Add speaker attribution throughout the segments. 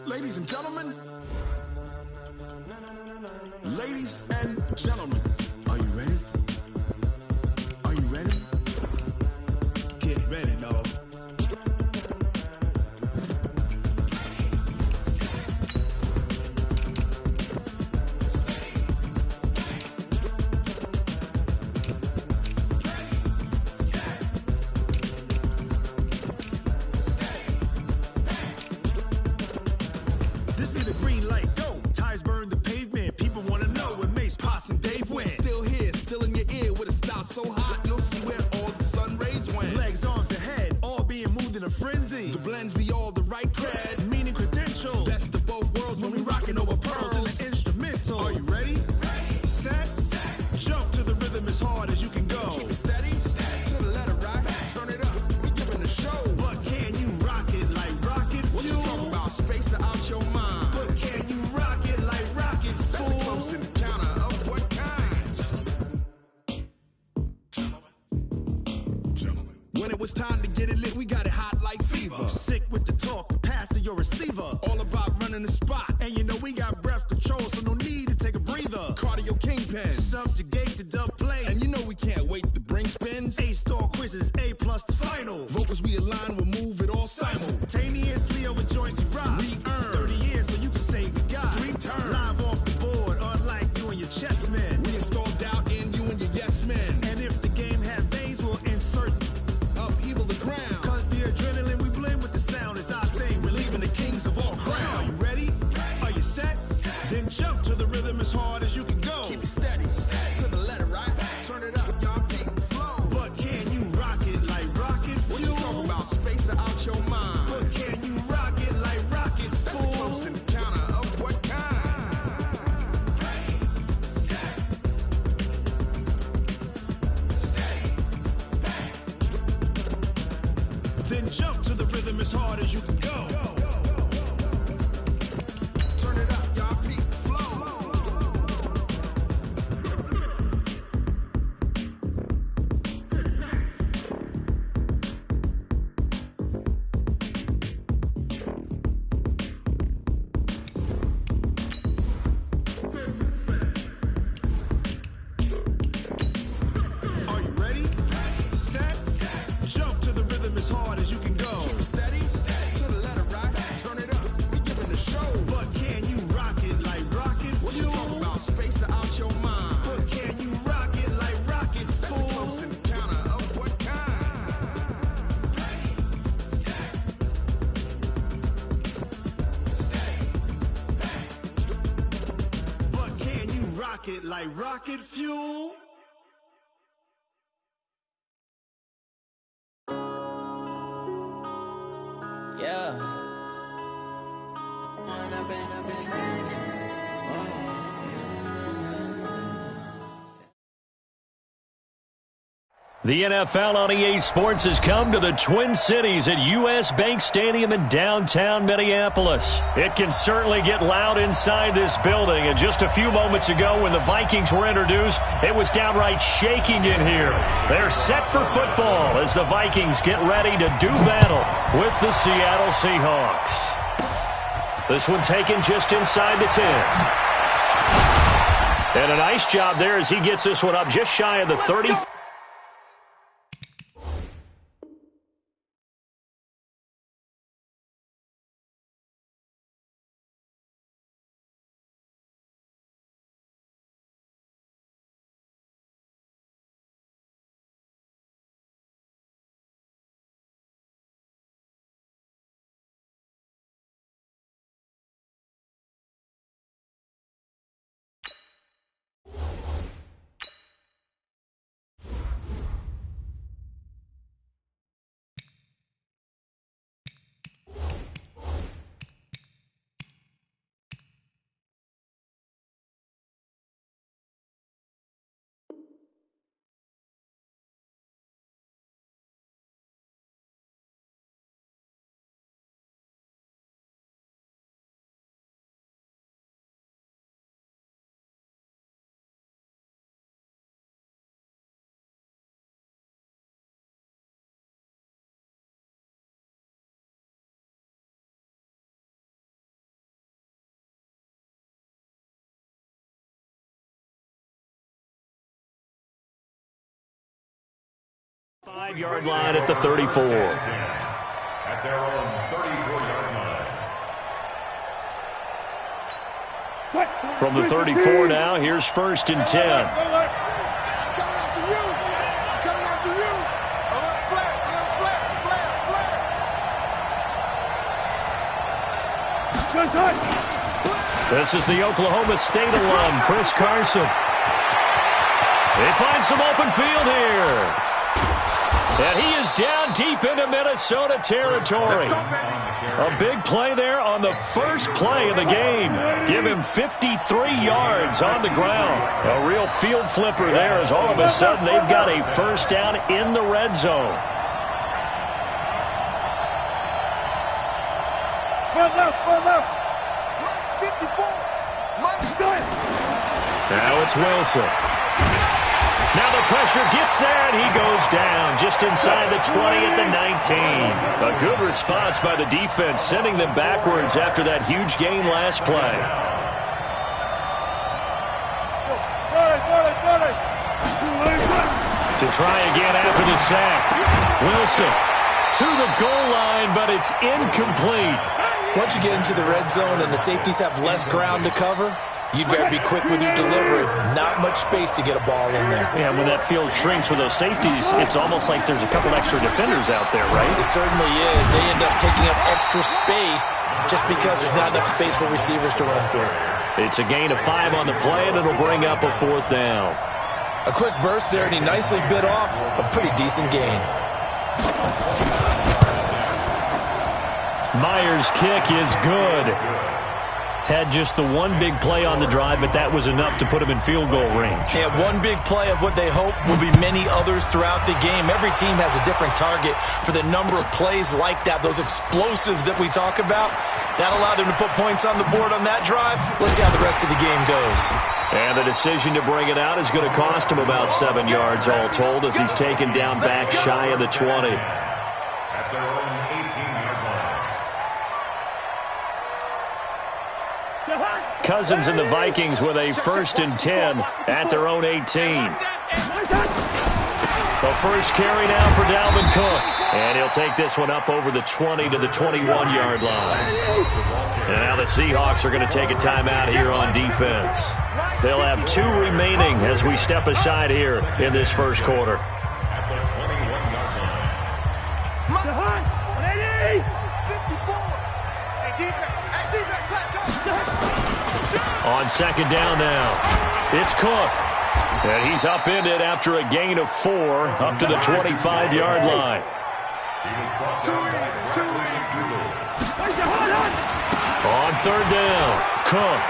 Speaker 1: Ladies and gentlemen, ladies and gentlemen, are you ready? Are you ready? Get ready, dog. This be the green light, go. Tires burn the pavement. People wanna know where Mace, Potts, and Dave went. Still here, still in your ear with a style so hot, you'll see where all the sun rays went. Legs, arms, and head, all being moved in a frenzy. The blends be all the right cred, meaning credentials. Best of both worlds when we rockin' over pearls in the instrumental. Are you ready? Set, jump to the rhythm as hard as you can go. Keep it steady, to the letter rock, turn it up, we giving a show. But can you rock it like rocket fuel? What you talking about, space or out your mind? But can you rock it like rockets, fool? That's a close encounter of what kind? Gentlemen. When it was time to get it lit, we got it hot like fever. Sick with the talk, the pass to your receiver. All about running the spot. And you know we got breath control, so no need to take a breather. Cardio kingpin, subjugate the dub play. And you know we can't wait to bring spins. A-star quizzes, A+ the final. Vocals we align, we'll move it all simultaneously over joints we rock. We earn 30 years, so you can say we got 3 turns. Live off the board, unlike you and your chess men. We install doubt in you and your yes men. And if the game had veins, we'll insert upheaval the ground. Cause the adrenaline we blend with the sound is our thing. We're leaving the kings of all crowns. So are you ready? Are you set? Then jump to the rhythm as hard as you can go. Keep it steady, to the letter right. Turn it up, y'all keep the flow. But can you rock it like rocket fuel? What you talking about, space or out your mind? But can you rock it like rockets, fool? That's a close encounter of what kind? Ready, set, steady, back. Then jump to the rhythm as hard as you can go. Turn it up, y'all peak flow. Are you ready? Set, jump to the rhythm as hard as you can go. Keep it steady, to the letter rock. Turn it up, we giving a show. But can you rock it like rocket fuel? What you talking about, space or out your mind? But can you rock it like rockets, fool? That's a close encounter of what kind? Ready, set, steady, back. But can you rock it like rocket fuel?
Speaker 2: Yeah.
Speaker 3: The NFL on EA Sports has come to the Twin Cities at US Bank Stadium in downtown Minneapolis. It can certainly get loud inside this building, and just a few moments ago when the Vikings were introduced, it was downright shaking in here. They're set for football as the Vikings get ready to do battle with the Seattle Seahawks. This one taken just inside the 10. And a nice job there as he gets this one up just shy of the 30. 5-yard line at the 34.
Speaker 2: At their own 34-yard line.
Speaker 3: From the 34 now, here's 1st and 10. This is the Oklahoma State alum, Chris Carson. They find some open field here. And he is down deep into Minnesota territory. A big play there on the first play of the game. Give him 53 yards on the ground. A real field flipper there as all of a sudden they've got a first down in the red zone. Now it's Wilson. Now the pressure gets there, and he goes down just inside the 20 at the 19. A good response by the defense, sending them backwards after that huge gain last play. To try again after the sack. Wilson to the goal line, but it's incomplete.
Speaker 4: Once you get into the red zone and the safeties have less ground to cover, you'd better be quick with your delivery. Not much space to get a ball in there.
Speaker 3: Yeah, when that field shrinks with those safeties, it's almost like there's a couple extra defenders out there, right?
Speaker 4: It certainly is. They end up taking up extra space just because there's not enough space for receivers to run through.
Speaker 3: It's a gain of 5 on the play, and it'll bring up a 4th down.
Speaker 4: A quick burst there, and he nicely bit off a pretty decent gain.
Speaker 3: Myers' kick is good. Had just the one big play on the drive, but that was enough to put him in field goal range.
Speaker 4: Yeah, one big play of what they hope will be many others throughout the game. Every team has a different target for the number of plays like that, those explosives that we talk about. That allowed him to put points on the board on that drive. Let's see how the rest of the game goes.
Speaker 3: And the decision to bring it out is going to cost him about 7 yards all told as he's taken down back shy of the 20.
Speaker 2: At their own 18-yard line.
Speaker 3: Cousins and the Vikings with a 1st and 10 at their own 18. The first carry now for Dalvin Cook. And he'll take this one up over the 20 to the 21-yard line. And now the Seahawks are going to take a timeout here on defense. They'll have 2 remaining as we step aside here in this first quarter.
Speaker 2: At the 21-yard line.
Speaker 3: On 2nd down now, it's Cook. And he's upended after a gain of 4 up to the 25-yard line. On 3rd down, Cook.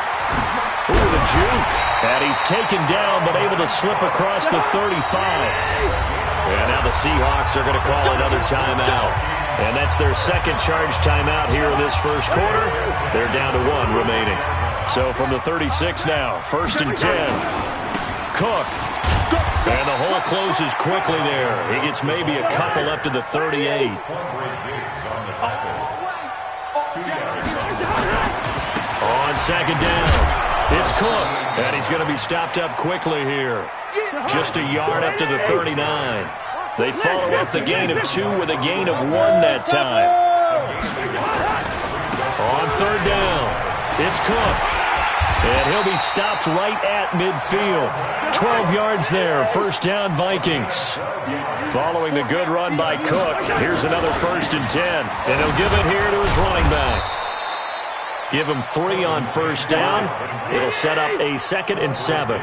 Speaker 3: Ooh, the juke. And he's taken down but able to slip across the 35. And now the Seahawks are going to call another timeout. And that's their second charge timeout here in this first quarter. They're down to 1 remaining. So from the 36 now, 1st and 10. Cook. And the hole closes quickly there. He gets maybe a couple up to the 38. On 2nd down, it's Cook. And he's going to be stopped up quickly here. Just a yard up to the 39. They follow up the gain of 2 with a gain of 1 that time. On 3rd down, it's Cook. And he'll be stopped right at midfield. 12 yards there, 1st down Vikings. Following the good run by Cook, here's another 1st and 10. And he'll give it here to his running back. Give him 3 on 1st down. It'll set up a 2nd and 7.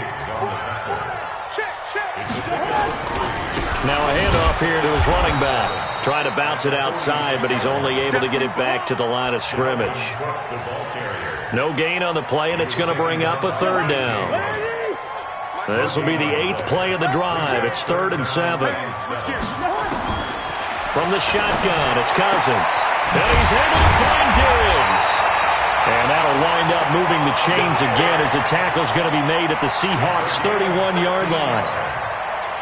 Speaker 3: Now a handoff here to his running back. Trying to bounce it outside, but he's only able to get it back to the line of scrimmage. No gain on the play, and it's going to bring up a 3rd down. This will be the 8th play of the drive. It's 3rd and 7. From the shotgun, it's Cousins. And he's able to find Diggs. And that'll wind up moving the chains again as the tackle's going to be made at the Seahawks' 31-yard line.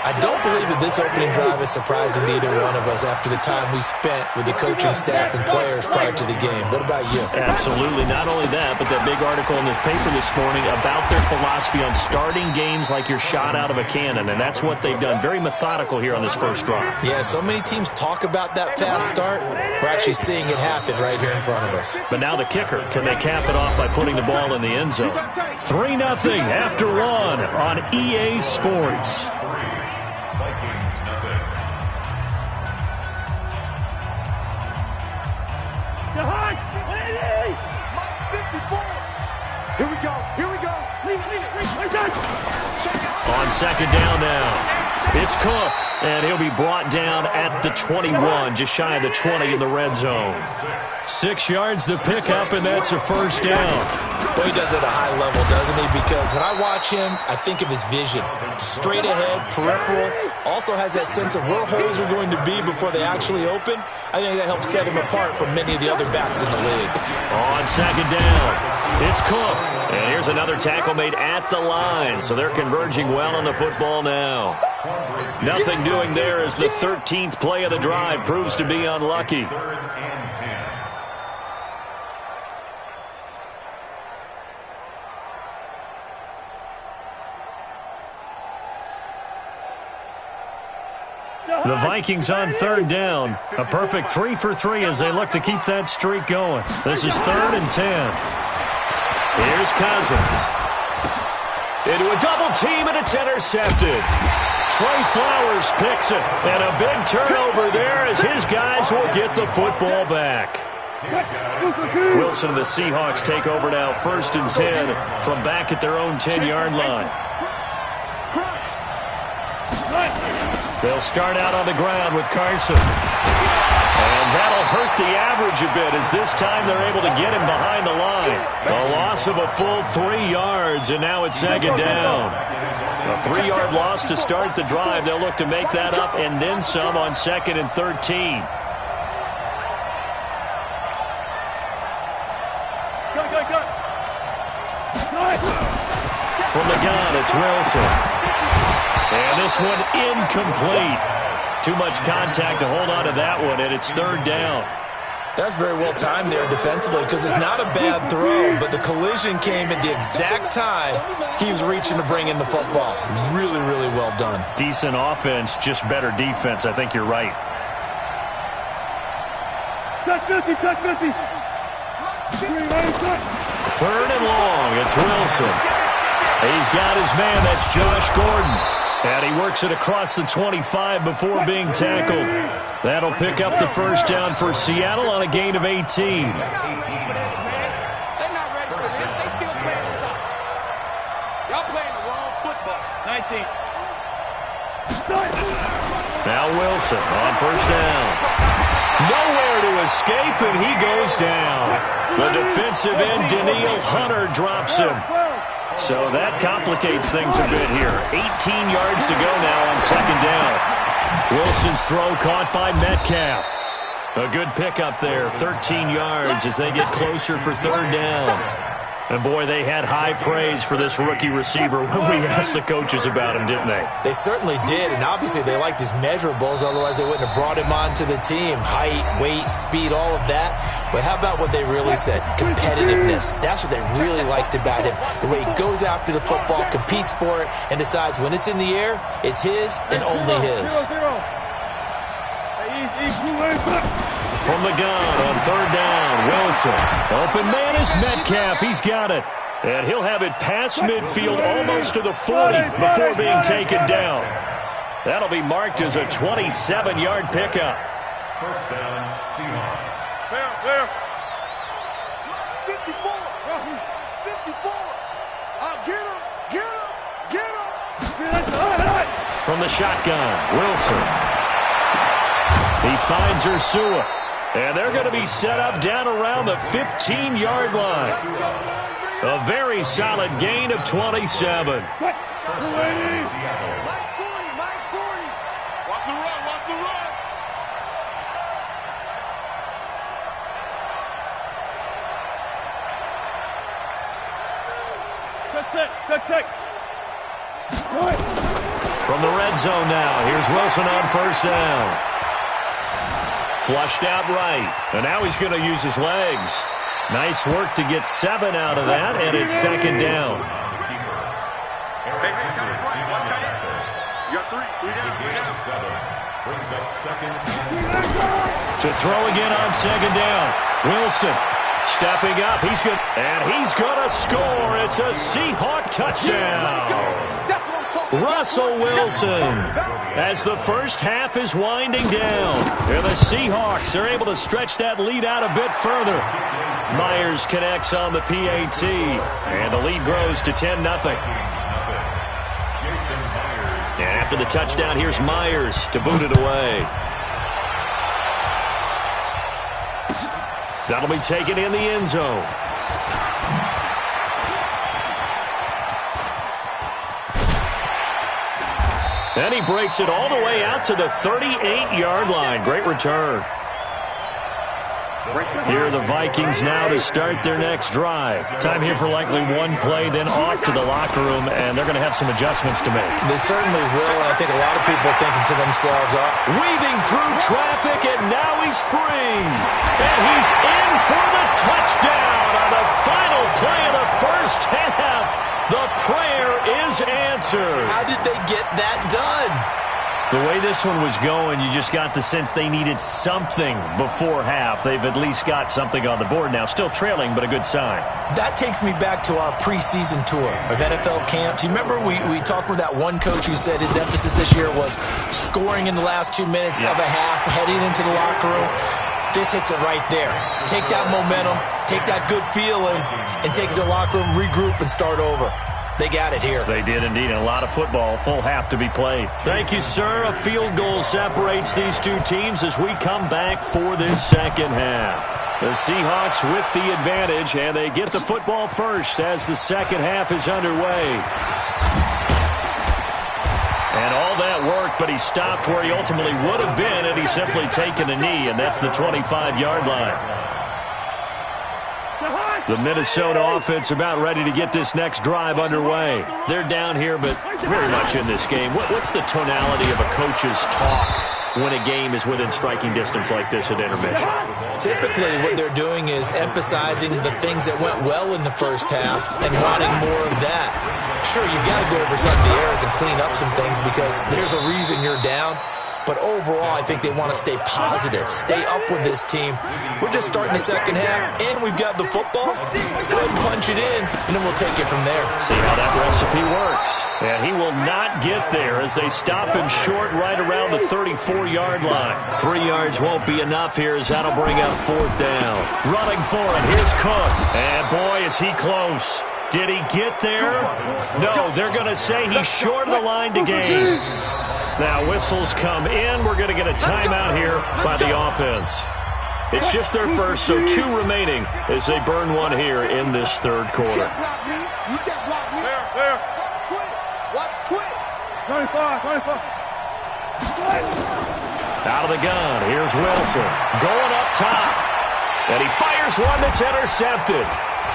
Speaker 4: I don't believe that this opening drive is surprising to either one of us after the time we spent with the coaching staff and players prior to the game. What about you?
Speaker 3: Absolutely. Not only that, but that big article in the paper this morning about their philosophy on starting games like you're shot out of a cannon, and that's what they've done. Very methodical here on this first drive.
Speaker 4: Yeah, so many teams talk about that fast start. We're actually seeing it happen right here in front of us.
Speaker 3: But now the kicker. Can they cap it off by putting the ball in the end zone? 3-0 after one on EA Sports.
Speaker 2: Vikings nothing.
Speaker 1: Here we go.
Speaker 3: On second down now, it's Cook, and he'll be brought down at the 21, just shy of the 20 in the red zone. 6 yards the pickup, and that's a first down.
Speaker 4: Well, he does it at a high level, doesn't he? Because when I watch him, I think of his vision. Straight ahead, peripheral, also has that sense of where holes are going to be before they actually open. I think that helps set him apart from many of the other backs in the league.
Speaker 3: On second down, it's Cook. And here's another tackle made at the line, so they're converging well on the football now. Nothing doing there as the 13th play of the drive proves to be unlucky. The Vikings on third down. A perfect 3 for 3 as they look to keep that streak going. This is 3rd and 10. Here's Cousins. Into a double team, and it's intercepted. Trey Flowers picks it. And a big turnover there as his guys will get the football back. Wilson and the Seahawks take over now, 1st and 10 from back at their own 10-yard line. They'll start out on the ground with Carson. And that'll hurt the average a bit as this time they're able to get him behind the line. A loss of a full 3 yards, and now it's second down. A 3-yard loss to start the drive. They'll look to make that up and then some on 2nd and 13. From the gun, it's Wilson. And this one incomplete. Too much contact to hold on to that one, and it's 3rd down.
Speaker 4: That's very well timed there defensively because it's not a bad throw, but the collision came at the exact time he was reaching to bring in the football. Really, really well done.
Speaker 3: Decent offense, just better defense. I think you're right.
Speaker 1: Touch 50.
Speaker 3: 3rd and long, it's Wilson. He's got his man, that's Josh Gordon. And he works it across the 25 before being tackled. That'll pick up the first down for Seattle on a gain of 18.
Speaker 5: They're not ready for this. They still playing soccer. Y'all playing the wrong football. 19.
Speaker 3: Now Wilson on first down. Nowhere to escape, and he goes down. The defensive end, Daniil Hunter, drops him. So that complicates things a bit here. 18 yards to go now on second down. Wilson's throw caught by Metcalf. A good pickup there, 13 yards as they get closer for 3rd down. And boy, they had high praise for this rookie receiver when we asked the coaches about him, didn't they?
Speaker 4: They certainly did, and obviously they liked his measurables, otherwise they wouldn't have brought him onto the team. Height, weight, speed, all of that. But how about what they really said? Competitiveness. That's what they really liked about him. The way he goes after the football, competes for it, and decides when it's in the air, it's his and only his.
Speaker 3: From the gun on 3rd down, Wilson. Open man is Metcalf. He's got it. And he'll have it past midfield almost to the 40 before being taken down. That'll be marked as a 27-yard pickup.
Speaker 2: First down, Seahawks.
Speaker 1: Fair. 54. Get him.
Speaker 3: From the shotgun, Wilson. He finds Ursua. And they're going to be set up down around the 15-yard line. A very solid gain of 27.
Speaker 2: First down, Seattle.
Speaker 1: Mike 40. Watch the run. Check.
Speaker 3: From the red zone now, here's Wilson on first down. Flushed out right, and now he's going to use his legs. Nice work to get 7 out of that, and it's second down.
Speaker 5: You got 3 down.
Speaker 2: 7 brings up second.
Speaker 3: To throw again on second down. Wilson stepping up. He's good, and he's going to score. It's a Seahawk touchdown. Russell Wilson, as the first half is winding down, and the Seahawks are able to stretch that lead out a bit further. Myers connects on the PAT, and the lead grows to 10-0. And after the touchdown, here's Myers to boot it away. That'll be taken in the end zone. And he breaks it all the way out to the 38-yard line. Great return. Here are the Vikings now to start their next drive. Time here for likely one play, then off to the locker room, and they're going to have some adjustments to make.
Speaker 4: They certainly will, and I think a lot of people are thinking to themselves,
Speaker 3: weaving through traffic, and now he's free. And he's in for the touchdown on the final play of the first half. The prayer is answered.
Speaker 4: How did they get that done?
Speaker 3: The way this one was going, you just got the sense they needed something before half. They've at least got something on the board now. Still trailing, but a good sign.
Speaker 4: That takes me back to our preseason tour of NFL camps. You remember we talked with that one coach who said his emphasis this year was scoring in the last 2 minutes of a half, heading into the locker room. This hits it right there. Take that momentum, take that good feeling, and take it to the locker room, regroup, and start over. They got it here.
Speaker 3: They did indeed. A lot of football, full half to be played. Thank you, sir. A field goal separates these two teams as we come back for this second half. The Seahawks with the advantage, and they get the football first as the second half is underway. And all that work, but he stopped where he ultimately would have been had he simply taken a knee, and that's the 25-yard line. The Minnesota offense about ready to get this next drive underway. They're down here, but very much in this game. What's the tonality of a coach's talk when a game is within striking distance like this at intermission?
Speaker 4: Typically, what they're doing is emphasizing the things that went well in the first half and wanting more of that. Sure, you've got to go over some of the errors and clean up some things because there's a reason you're down. But overall, I think they want to stay positive, stay up with this team. We're just starting the second half, and we've got the football. Let's go ahead and punch it in, and then we'll take it from there.
Speaker 3: See how that recipe works. And he will not get there as they stop him short right around the 34-yard line. 3 yards won't be enough here as that'll bring up fourth down. Running for it, here's Cook. And boy, is he close. Did he get there? No, they're going to say he's short of the line to gain. Now whistles come in. We're going to get a timeout here by the offense. It's just their first, so 2 remaining as they burn one here in this third quarter.
Speaker 5: You can't block me. There. Watch twits. 25.
Speaker 3: Out of the gun. Here's Wilson going up top. And he fires one that's intercepted.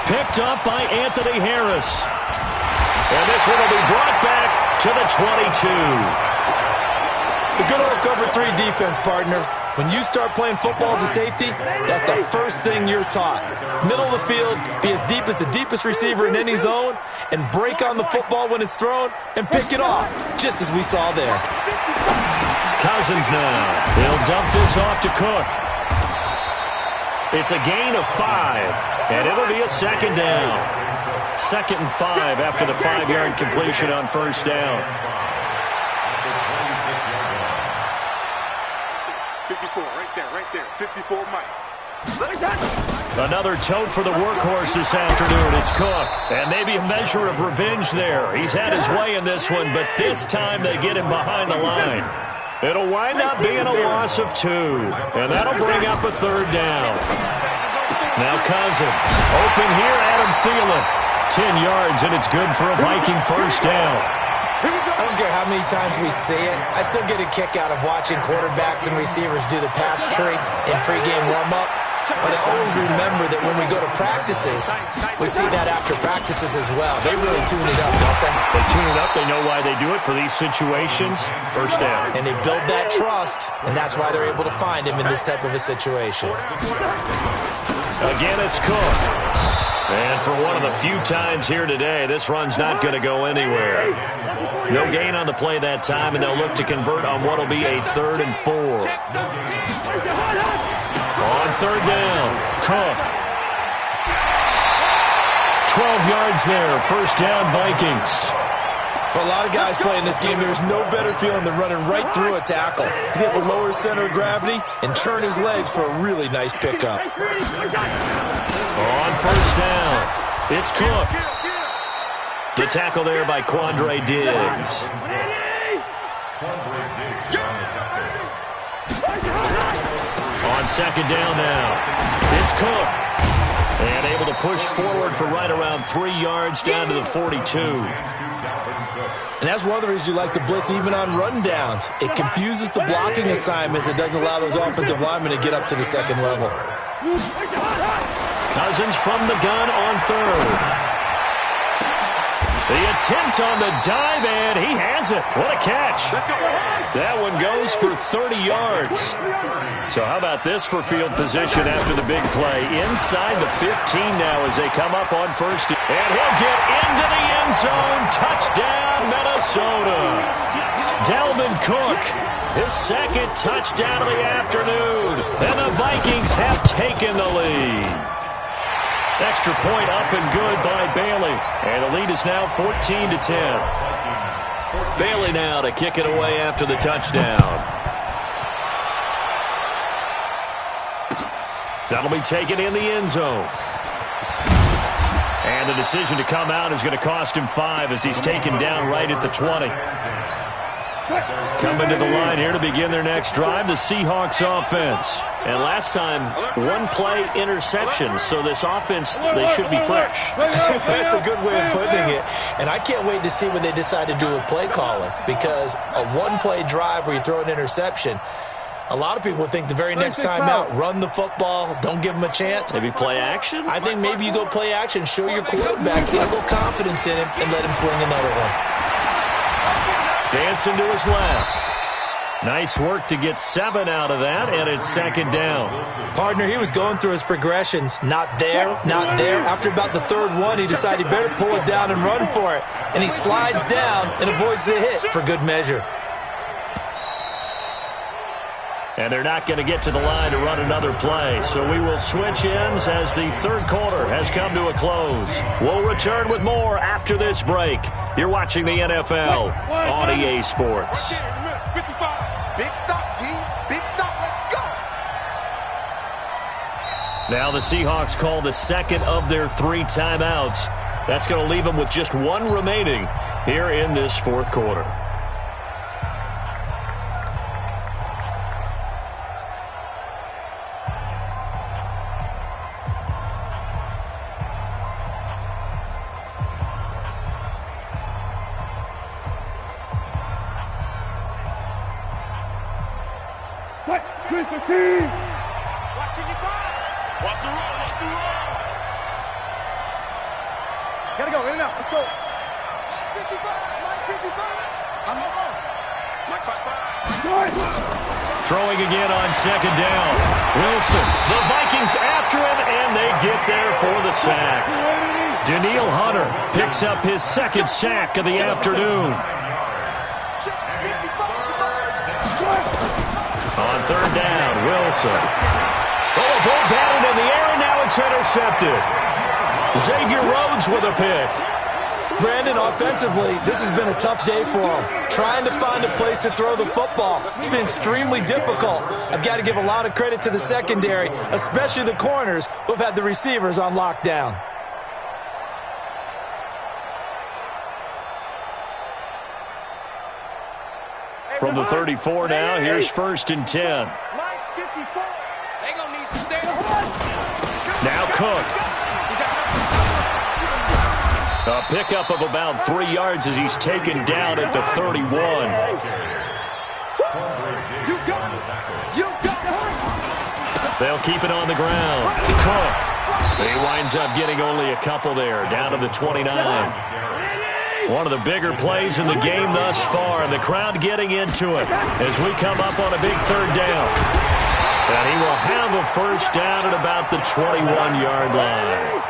Speaker 3: Picked up by Anthony Harris. And this one will be brought back to the 22.
Speaker 4: The good old cover 3 defense, partner. When you start playing football as a safety, that's the first thing you're taught. Middle of the field, be as deep as the deepest receiver in any zone, and break on the football when it's thrown and pick it off, just as we saw there.
Speaker 3: Cousins now. He'll dump this off to Cook. It's a gain of 5, and it'll be a second down. 2nd and 5 after the 5-yard completion on first down.
Speaker 5: 54, right there. 54, Mike.
Speaker 3: Another tote for the workhorse this afternoon. It's Cook. And maybe a measure of revenge there. He's had his way in this one, but this time they get him behind the line. It'll wind up being a loss of 2. And that'll bring up a third down. Now Cousins. Open here, Adam Thielen. 10 yards, and it's good for a Viking first down.
Speaker 4: I don't care how many times we see it. I still get a kick out of watching quarterbacks and receivers do the pass tree in pregame warm-up. but I always remember that when we go to practices, we see that after practices as well. They really tune it up, don't they?
Speaker 3: They tune it up. They know why they do it for these situations. First down.
Speaker 4: And they build that trust, and that's why they're able to find him in this type of a situation.
Speaker 3: Again, it's Cook. And for one of the few times here today, this run's not going to go anywhere. No gain on the play that time, and they'll look to convert on what will be a 3rd and 4. On 3rd down, Cook. 12 yards there, first down Vikings.
Speaker 4: For a lot of guys playing this game, there's no better feeling than running right through a tackle. He's able to lower his center of gravity and turn his legs for a really nice pickup.
Speaker 3: On first down, it's Cook. The tackle there by Quandre Diggs. On second down now, it's Cook. And able to push forward for right around 3 yards down to the 42.
Speaker 4: And that's one of the reasons you like to blitz even on rundowns. It confuses the blocking assignments. It doesn't allow those offensive linemen to get up to the second level.
Speaker 3: Cousins from the gun on 3rd. The attempt on the dive, and he has it. What a catch. That one goes for 30 yards. So how about this for field position after the big play? Inside the 15 now as they come up on first. And he'll get into the end zone. Touchdown, Minnesota. Dalvin Cook, his second touchdown of the afternoon. And the Vikings have taken the lead. Extra point up and good by Bailey. And the lead is now 14-10. Bailey now to kick it away after the touchdown. That'll be taken in the end zone. And the decision to come out is going to cost him 5 as he's taken down right at the 20. Coming to the line here to begin their next drive, the Seahawks offense. And last time, 1 play interception, so this offense, they should be fresh.
Speaker 4: That's a good way of putting it. And I can't wait to see what they decide to do with play calling, because a 1-play drive where you throw an interception, a lot of people would think the very next time out, run the football, don't give them a chance.
Speaker 3: Maybe play action?
Speaker 4: I think maybe you go play action, show your quarterback, get a little confidence in him, and let him fling another one.
Speaker 3: Dancing to his left. Nice work to get 7 out of that, and it's second down.
Speaker 4: Partner, he was going through his progressions. Not there, not there. After about the 3rd one, he decided he better pull it down and run for it. And he slides down and avoids the hit for good measure.
Speaker 3: And they're not going to get to the line to run another play. So we will switch ends as the 3rd quarter has come to a close. We'll return with more after this break. You're watching the NFL on EA Sports.
Speaker 5: 55. Big stop, D. Big stop. Let's go.
Speaker 3: Now the Seahawks call the second of their 3 timeouts. That's going to leave them with just 1 remaining here in this 4th quarter.
Speaker 1: Gotta go, in and out, let's go. 55,
Speaker 3: Throwing again on second down. Wilson, the Vikings after him, and they get there for the sack. Danielle Hunter picks up his 2nd sack of the afternoon. On 3rd down, Wilson. Oh, a ball batted in the air, and now it's intercepted. Xavier Rhodes with a pick.
Speaker 4: Brandon, offensively, this has been a tough day for him. Trying to find a place to throw the football. It's been extremely difficult. I've got to give a lot of credit to the secondary, especially the corners who have had the receivers on lockdown.
Speaker 3: From the 34 now, here's 1st and 10. Now Cook. A pickup of about 3 yards as he's taken down at the 31.
Speaker 5: You got it. You got it.
Speaker 3: They'll keep it on the ground. Cook. He winds up getting only a couple there, down to the 29. One of the bigger plays in the game thus far, and the crowd getting into it as we come up on a big third down. And he will have a first down at about the 21-yard line.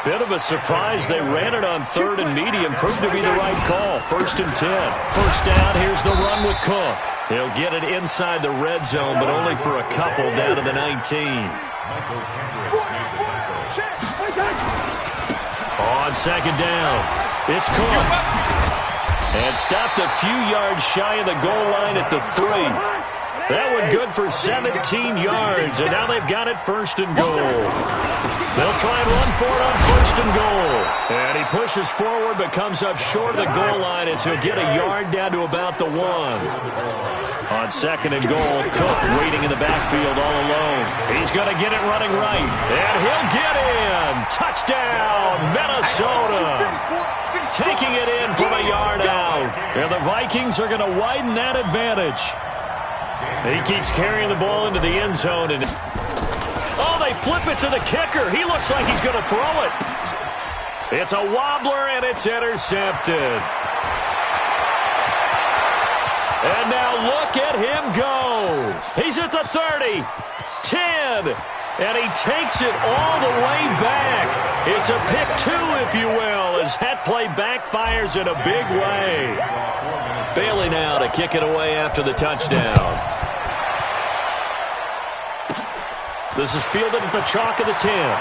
Speaker 3: Bit of a surprise. They ran it on third and medium. Proved to be the right call. 1st and 10. First down. Here's the run with Cook. He'll get it inside the red zone, but only for a couple down to the 19. On second down, it's Cook. And stopped a few yards shy of the goal line at the 3. That one good for 17 yards, and now they've got it 1st and goal. They'll try and run for it on 1st and goal. And he pushes forward but comes up short of the goal line as he'll get a yard down to about the 1. On 2nd and goal, Cook waiting in the backfield all alone. He's going to get it running right, and he'll get in. Touchdown, Minnesota. Taking it in from a yard out. And the Vikings are going to widen that advantage. He keeps carrying the ball into the end zone. And oh, they flip it to the kicker. He looks like he's going to throw it. It's a wobbler, and it's intercepted. And now look at him go. He's at the 30, 10, and he takes it all the way back. It's a pick 2, if you will, as that play backfires in a big way. Bailey now to kick it away after the touchdown. This is fielded at the chalk of the 10.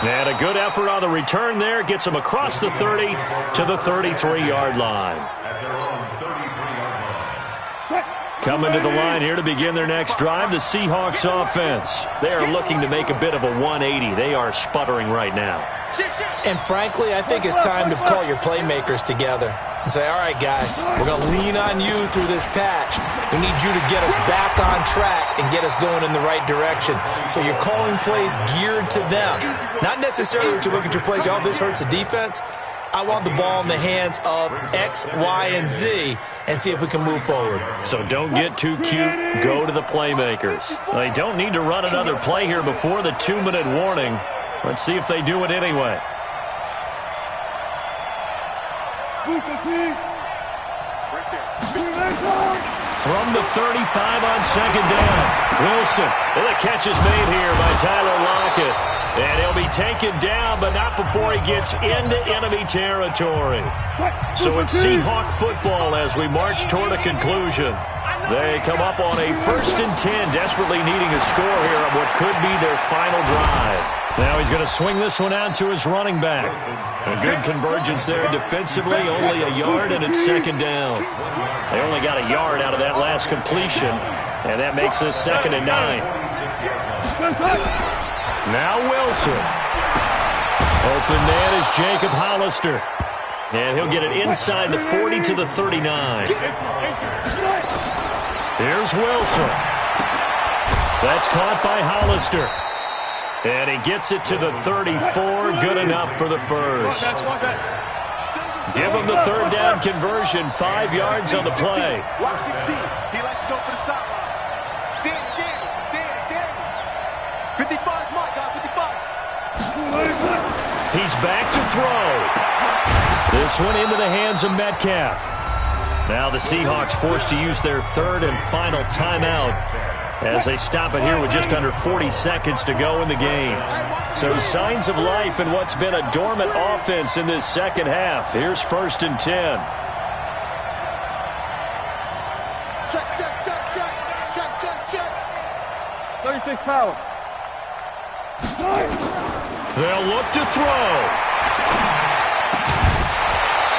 Speaker 3: And a good effort on the return there. Gets him across the 30 to the 33-yard line. Coming to the line here to begin their next drive, the Seahawks offense. They are looking to make a bit of a 180. They are sputtering right now.
Speaker 4: And frankly, I think it's time to call your playmakers together and say, all right, guys, we're going to lean on you through this patch. We need you to get us back on track and get us going in the right direction. So you're calling plays geared to them. Not necessarily that you look at your plays, oh, this hurts the defense. I want the ball in the hands of X, Y, and Z and see if we can move forward.
Speaker 3: So don't get too cute. Go to the playmakers. They don't need to run another play here before the 2-minute warning. Let's see if they do it anyway. From the 35 on second down, Wilson. And the catch is made here by Tyler Lockett. And he'll be taken down, but not before he gets into enemy territory. So it's Seahawk football as we march toward a conclusion. They come up on a 1st and 10, desperately needing a score here on what could be their final drive. Now he's going to swing this one out to his running back. A good convergence there defensively, only a yard, and it's second down. They only got a yard out of that last completion, and that makes this 2nd and 9. Now Wilson. Open man is Jacob Hollister. And he'll get it inside the 40 to the 39. Here's Wilson. That's caught by Hollister. And he gets it to the 34. Good enough for the first. Give him the third down conversion. 5 yards on the play.
Speaker 5: Watch 16. He likes to go for the sideline. Danny. 55, Mark, 55.
Speaker 3: He's back to throw. This one into the hands of Metcalf. Now the Seahawks forced to use their third and final timeout as they stop it here with just under 40 seconds to go in the game. So signs of life in what's been a dormant offense in this second half. Here's 1st and 10.
Speaker 5: Check. 36 power.
Speaker 3: They'll look to throw.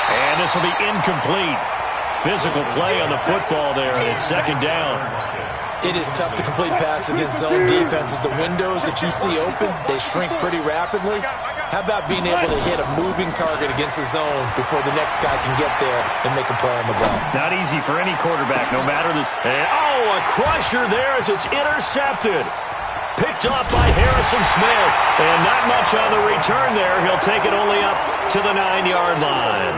Speaker 3: And this will be incomplete. Physical play on the football there, and it's second down.
Speaker 4: It is tough to complete passes against zone defenses. The windows that you see open, they shrink pretty rapidly. How about being able to hit a moving target against a zone before the next guy can get there and make a play on the ball?
Speaker 3: Not easy for any quarterback, no matter this. And, a crusher there as it's intercepted. Picked off by Harrison Smith. And not much on the return there. He'll take it only up to the 9-yard line.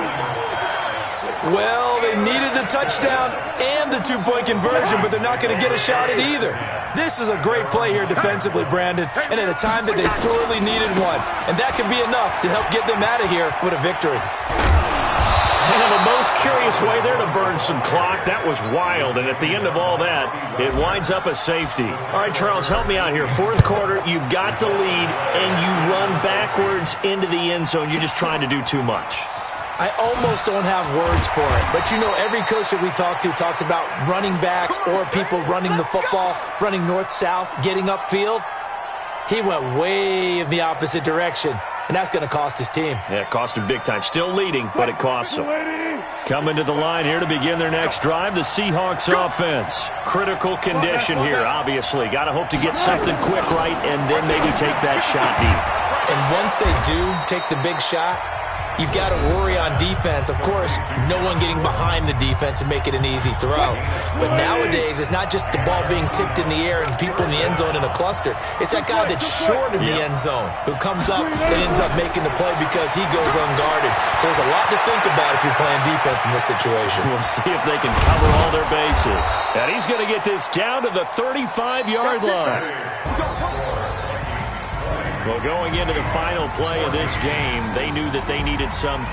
Speaker 4: Well, they needed the touchdown and the two-point conversion, but they're not going to get a shot at either. This is a great play here defensively, Brandon, and at a time that they sorely needed one. And that could be enough to help get them out of here with a victory.
Speaker 3: And the most curious way there to burn some clock. That was wild, and at the end of all that, it winds up a safety. All right, Charles, help me out here. Fourth quarter, you've got the lead, and you run backwards into the end zone. You're just trying to do too much.
Speaker 4: I almost don't have words for it. But, you know, every coach that we talk to talks about running backs or people running the football, running north-south, getting upfield. He went way in the opposite direction, and that's going to cost his team.
Speaker 3: Yeah, it cost him big time. Still leading, but it costs him. Coming to the line here to begin their next drive, the Seahawks offense. Critical condition here, obviously. Got to hope to get something quick right and then maybe take that shot deep.
Speaker 4: And once they do take the big shot, you've got to worry on defense. Of course, no one getting behind the defense and make it an easy throw. But nowadays, it's not just the ball being tipped in the air and people in the end zone in a cluster. It's that guy that's short in the end zone who comes up and ends up making the play because he goes unguarded. So there's a lot to think about if you're playing defense in this situation.
Speaker 3: We'll see if they can cover all their bases. And he's going to get this down to the 35-yard line. Well, going into the final play of this game, they knew that they needed some